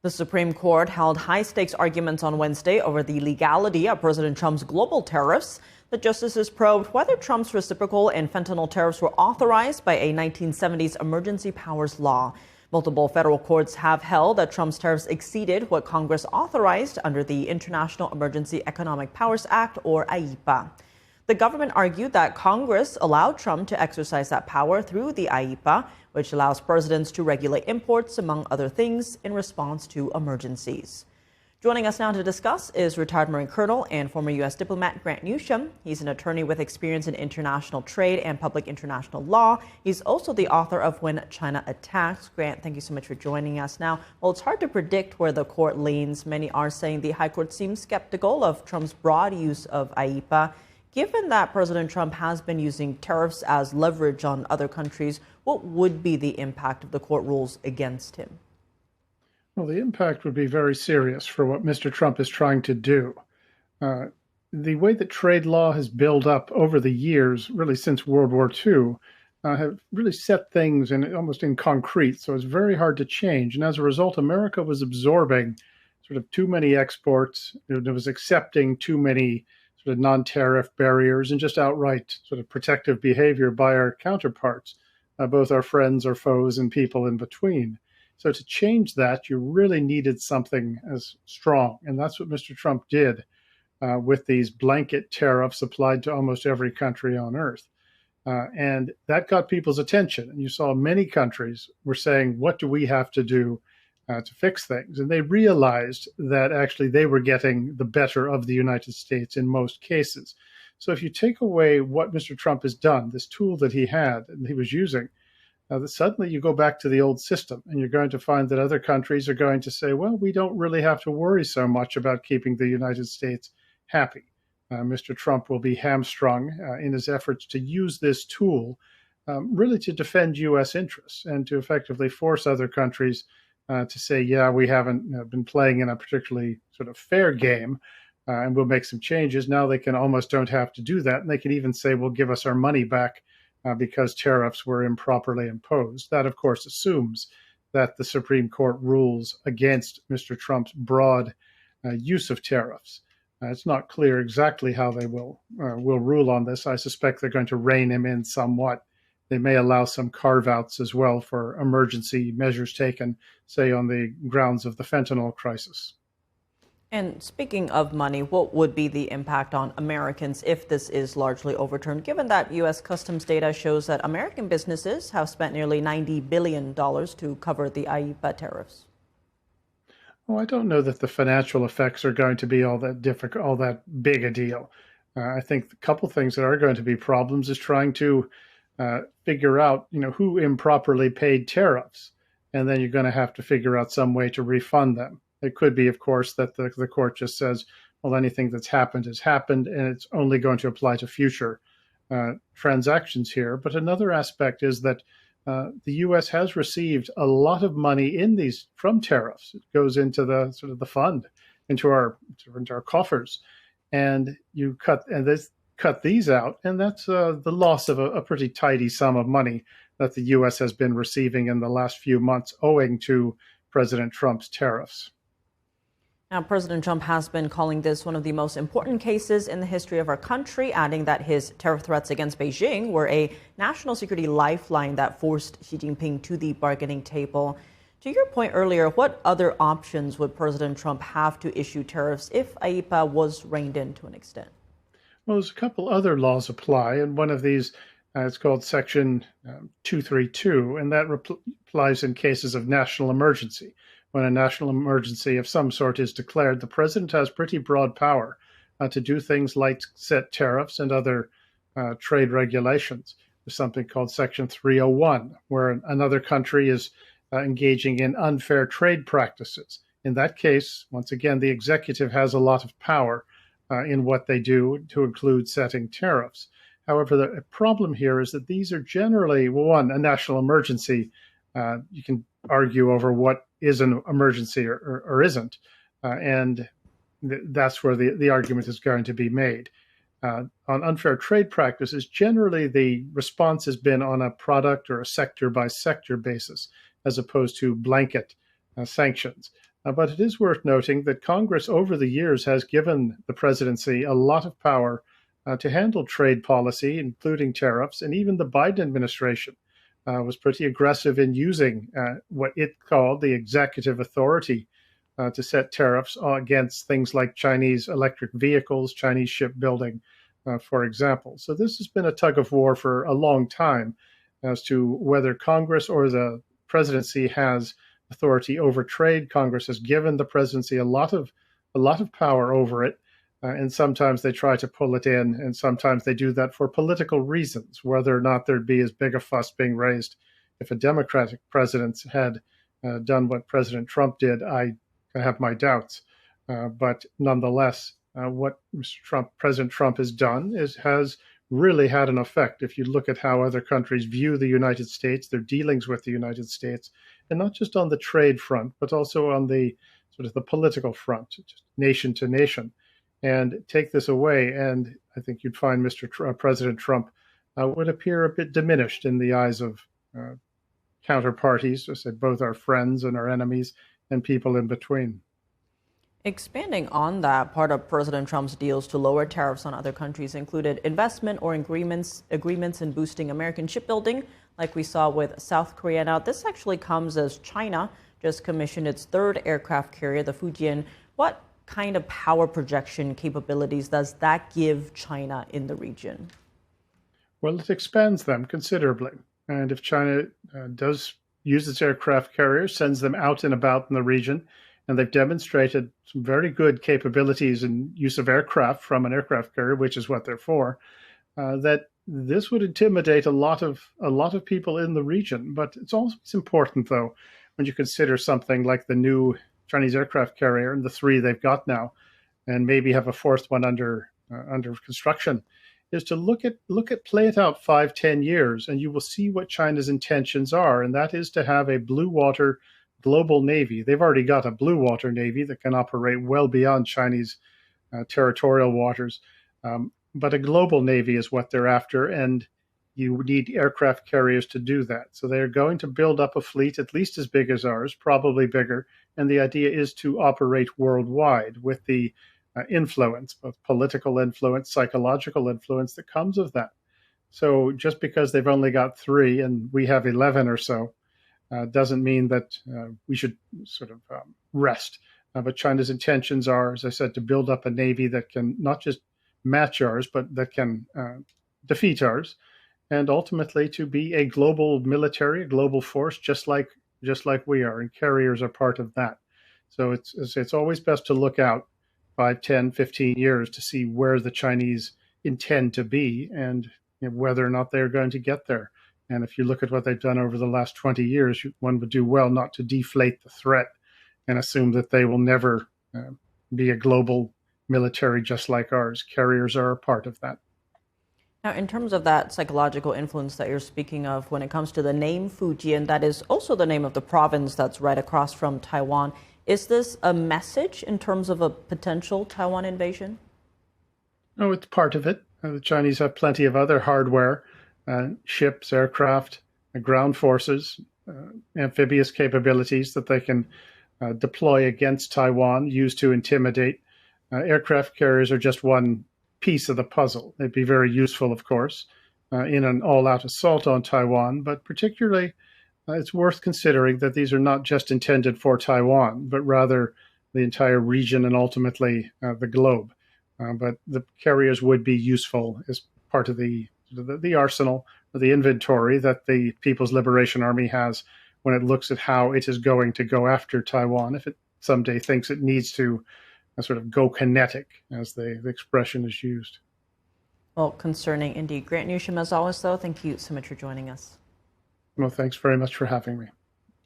The Supreme Court held high-stakes arguments on Wednesday over the legality of President Trump's global tariffs. The justices probed whether Trump's reciprocal and fentanyl tariffs were authorized by a 1970s emergency powers law. Multiple federal courts have held that Trump's tariffs exceeded what Congress authorized under the International Emergency Economic Powers Act, or IEEPA. The government argued that Congress allowed Trump to exercise that power through the IEEPA, which allows presidents to regulate imports, among other things, in response to emergencies. Joining us now to discuss is retired Marine Colonel and former U.S. diplomat Grant Newsham. He's an attorney with experience in international trade and public international law. He's also the author of When China Attacks. Grant, thank you so much for joining us now. Well, it's hard to predict where the court leans. Many are saying the High Court seems skeptical of Trump's broad use of IEEPA. Given that President Trump has been using tariffs as leverage on other countries, what would be the impact of the court rules against him? Well, the impact would be very serious for what Mr. Trump is trying to do. The way that trade law has built up over the years, really since World War II, have really set things almost in concrete, so it's very hard to change. And as a result, America was absorbing sort of too many exports. It was accepting too many sort of non-tariff barriers and just outright sort of protective behavior by our counterparts, both our friends, our foes, and people in between. So to change that, you really needed something as strong. And that's what Mr. Trump did with these blanket tariffs applied to almost every country on earth. And that got people's attention. And you saw many countries were saying, what do we have to do to fix things? And they realized that actually they were getting the better of the United States in most cases. So if you take away what Mr. Trump has done, this tool that he had and he was using, suddenly you go back to the old system and you're going to find that other countries are going to say, well, we don't really have to worry so much about keeping the United States happy. Mr. Trump will be hamstrung in his efforts to use this tool really to defend U.S. interests and to effectively force other countries to say, yeah, we haven't been playing in a particularly sort of fair game, and we'll make some changes. Now they can almost don't have to do that. And they can even say, well, give us our money back because tariffs were improperly imposed. That, of course, assumes that the Supreme Court rules against Mr. Trump's broad use of tariffs. It's not clear exactly how they will rule on this. I suspect they're going to rein him in somewhat. They may allow some carve-outs as well for emergency measures taken, say, on the grounds of the fentanyl crisis. And speaking of money, what would be the impact on Americans if this is largely overturned, given that U.S. Customs data shows that American businesses have spent nearly $90 billion to cover the IEEPA tariffs? Well, I don't know that the financial effects are going to be all that difficult, all that big a deal. I think a couple things that are going to be problems is trying to figure out, who improperly paid tariffs, and then you're going to have to figure out some way to refund them. It could be, of course, that the court just says, well, anything that's happened has happened, and it's only going to apply to future transactions here. But another aspect is that the U.S. has received a lot of money from tariffs. It goes into the sort of the fund, into our coffers, and you cut these out, and that's the loss of a pretty tidy sum of money that the U.S. has been receiving in the last few months owing to President Trump's tariffs. Now, President Trump has been calling this one of the most important cases in the history of our country, adding that his tariff threats against Beijing were a national security lifeline that forced Xi Jinping to the bargaining table. To your point earlier, what other options would President Trump have to issue tariffs if IEEPA was reined in to an extent? Well, there's a couple other laws apply, and one of these it's called Section 232, and that applies in cases of national emergency. When a national emergency of some sort is declared, the president has pretty broad power to do things like set tariffs and other trade regulations. There's something called Section 301, where another country is engaging in unfair trade practices. In that case, once again, the executive has a lot of power in what they do, to include setting tariffs. However, the problem here is that these are generally, well, one, a national emergency. You can argue over what is an emergency or isn't, and that's where the argument is going to be made. On unfair trade practices, generally the response has been on a product or a sector-by-sector basis, as opposed to blanket sanctions. But it is worth noting that Congress over the years has given the presidency a lot of power to handle trade policy, including tariffs, and even the Biden administration was pretty aggressive in using what it called the executive authority to set tariffs against things like Chinese electric vehicles, Chinese shipbuilding, for example. So this has been a tug of war for a long time as to whether Congress or the presidency has authority over trade. Congress has given the presidency a lot of power over it, and sometimes they try to pull it in, and sometimes they do that for political reasons. Whether or not there'd be as big a fuss being raised if a Democratic president had done what President Trump did, I have my doubts. But nonetheless, what President Trump has done has really had an effect. If you look at how other countries view the United States, their dealings with the United States, and not just on the trade front, but also on the sort of the political front, just nation to nation. And take this away, and I think you'd find President Trump would appear a bit diminished in the eyes of counterparties, I said both our friends and our enemies and people in between. Expanding on that, part of President Trump's deals to lower tariffs on other countries included investment or agreements in boosting American shipbuilding, like we saw with South Korea. Now, this actually comes as China just commissioned its third aircraft carrier, the Fujian. What kind of power projection capabilities does that give China in the region? Well, it expands them considerably. And if China does use its aircraft carriers, sends them out and about in the region, and they've demonstrated some very good capabilities in use of aircraft from an aircraft carrier, which is what they're for, that this would intimidate a lot of people in the region. But it's always important, though, when you consider something like the new Chinese aircraft carrier and the three they've got now, and maybe have a fourth one under construction, is to play it out 5-10 years, and you will see what China's intentions are, and that is to have a blue water global navy. They've already got a blue water navy that can operate well beyond Chinese territorial waters, but a global navy is what they're after, and you need aircraft carriers to do that. So they're going to build up a fleet at least as big as ours, probably bigger, and the idea is to operate worldwide with the influence, both political influence, psychological influence that comes of that. So just because they've only got 3 and we have 11 or so, doesn't mean that we should sort of rest. But China's intentions are, as I said, to build up a navy that can not just match ours, but that can defeat ours, and ultimately to be a global military, a global force, just like we are, and carriers are part of that. So it's always best to look out 5, 10, 15 years to see where the Chinese intend to be and whether or not they're going to get there. And if you look at what they've done over the last 20 years, one would do well not to deflate the threat and assume that they will never be a global military just like ours. Carriers are a part of that. Now, in terms of that psychological influence that you're speaking of, when it comes to the name Fujian, that is also the name of the province that's right across from Taiwan. Is this a message in terms of a potential Taiwan invasion? No, it's part of it. The Chinese have plenty of other hardware, ships, aircraft, ground forces, amphibious capabilities that they can deploy against Taiwan, use to intimidate. Aircraft carriers are just one piece of the puzzle. They'd be very useful, of course, in an all-out assault on Taiwan, but particularly it's worth considering that these are not just intended for Taiwan, but rather the entire region and ultimately the globe. But the carriers would be useful as part of the arsenal or the inventory that the People's Liberation Army has when it looks at how it is going to go after Taiwan, if it someday thinks it needs to sort of go kinetic, as the expression is used. Well, concerning indeed. Grant Newsham, as always, though, thank you so much for joining us. Well, thanks very much for having me.